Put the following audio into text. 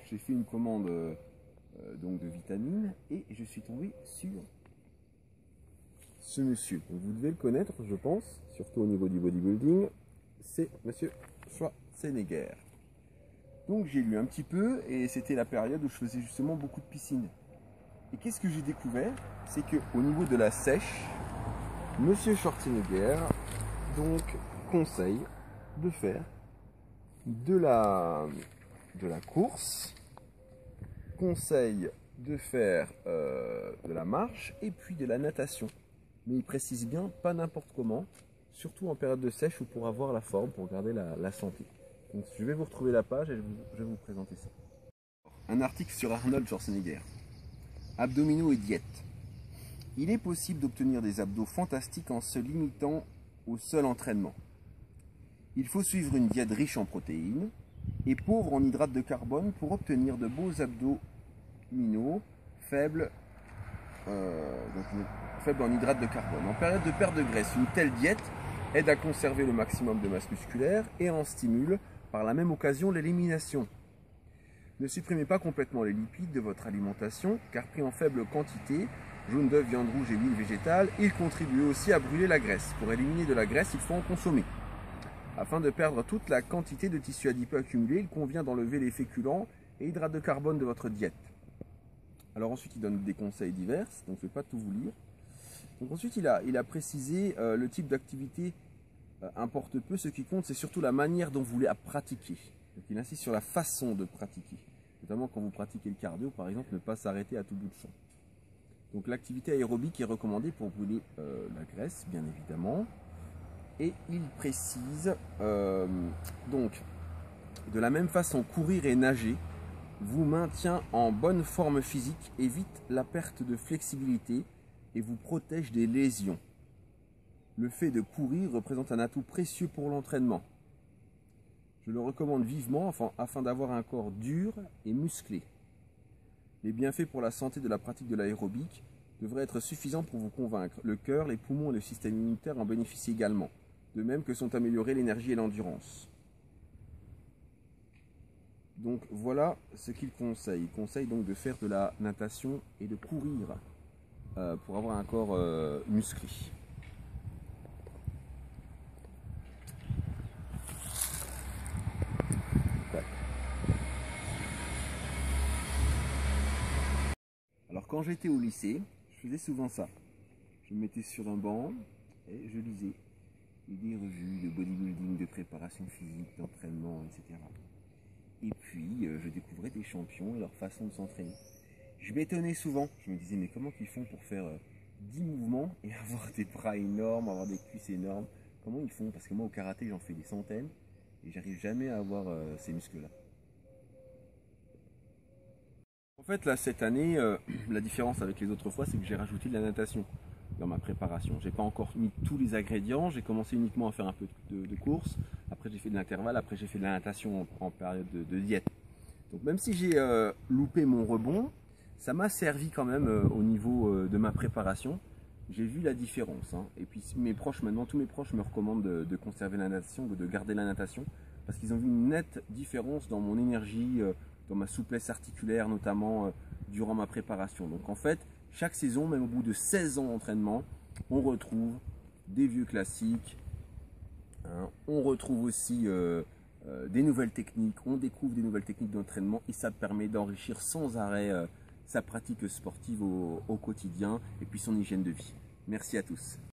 j'ai fait une commande donc de vitamines et je suis tombé sur ce monsieur. Donc vous devez le connaître, je pense, surtout au niveau du bodybuilding. C'est monsieur Schwarzenegger. Donc j'ai lu un petit peu et c'était la période où je faisais justement beaucoup de piscine. Et qu'est-ce que j'ai découvert? C'est qu'au niveau de la sèche, monsieur Schwarzenegger donc conseille de faire de la course, conseille de faire de la marche et puis de la natation. Mais il précise bien, pas n'importe comment, surtout en période de sèche ou pour avoir la forme, pour garder la santé. Donc je vais vous retrouver la page et je vais vous présenter ça. Un article sur Arnold Schwarzenegger. Abdominaux et diète. Il est possible d'obtenir des abdos fantastiques en se limitant au seul entraînement. Il faut suivre une diète riche en protéines et pauvre en hydrates de carbone pour obtenir de beaux abdominaux faibles en hydrates de carbone. En période de perte de graisse, une telle diète aide à conserver le maximum de masse musculaire et en stimule par la même occasion l'élimination. Ne supprimez pas complètement les lipides de votre alimentation car pris en faible quantité, jaune d'œuf, viande rouge et huile végétale, ils contribuent aussi à brûler la graisse. Pour éliminer de la graisse, il faut en consommer. Afin de perdre toute la quantité de tissu adipeux accumulé, il convient d'enlever les féculents et hydrates de carbone de votre diète. Alors ensuite, il donne des conseils divers, donc je ne vais pas tout vous lire. Donc ensuite, il a précisé le type d'activité importe peu, ce qui compte, c'est surtout la manière dont vous la pratiquez. Donc il insiste sur la façon de pratiquer, notamment quand vous pratiquez le cardio, par exemple, ne pas s'arrêter à tout bout de champ. Donc l'activité aérobique est recommandée pour brûler la graisse, bien évidemment. Et il précise donc de la même façon, courir et nager vous maintient en bonne forme physique, évite la perte de flexibilité et vous protège des lésions. Le fait de courir représente un atout précieux pour l'entraînement. Je le recommande vivement afin d'avoir un corps dur et musclé. Les bienfaits pour la santé de la pratique de l'aérobic devraient être suffisants pour vous convaincre. Le cœur, les poumons et le système immunitaire en bénéficient également, de même que sont améliorées l'énergie et l'endurance. Donc voilà ce qu'il conseille. Il conseille donc de faire de la natation et de courir pour avoir un corps musclé. Alors quand j'étais au lycée, je faisais souvent ça. Je me mettais sur un banc et je lisais des revues de bodybuilding, de préparation physique, d'entraînement, etc. Et puis je découvrais des champions et leur façon de s'entraîner. Je m'étonnais souvent, je me disais mais comment ils font pour faire 10 mouvements et avoir des bras énormes, avoir des cuisses énormes? Comment ils font? Parce que moi au karaté j'en fais des centaines et j'arrive jamais à avoir ces muscles-là. En fait, là, cette année, la différence avec les autres fois, c'est que j'ai rajouté de la natation dans ma préparation. J'ai pas encore mis tous les ingrédients, j'ai commencé uniquement à faire un peu de course, après j'ai fait de l'intervalle, après j'ai fait de la natation en période de diète. Donc même si j'ai loupé mon rebond, ça m'a servi quand même au niveau de ma préparation. J'ai vu la différence. Hein. Et puis mes proches, maintenant, tous mes proches me recommandent de conserver la natation, de garder la natation, parce qu'ils ont vu une nette différence dans mon énergie, dans ma souplesse articulaire, notamment durant ma préparation. Donc en fait, chaque saison, même au bout de 16 ans d'entraînement, on retrouve des vieux classiques, hein, on retrouve aussi des nouvelles techniques, on découvre des nouvelles techniques d'entraînement et ça permet d'enrichir sans arrêt sa pratique sportive au quotidien et puis son hygiène de vie. Merci à tous.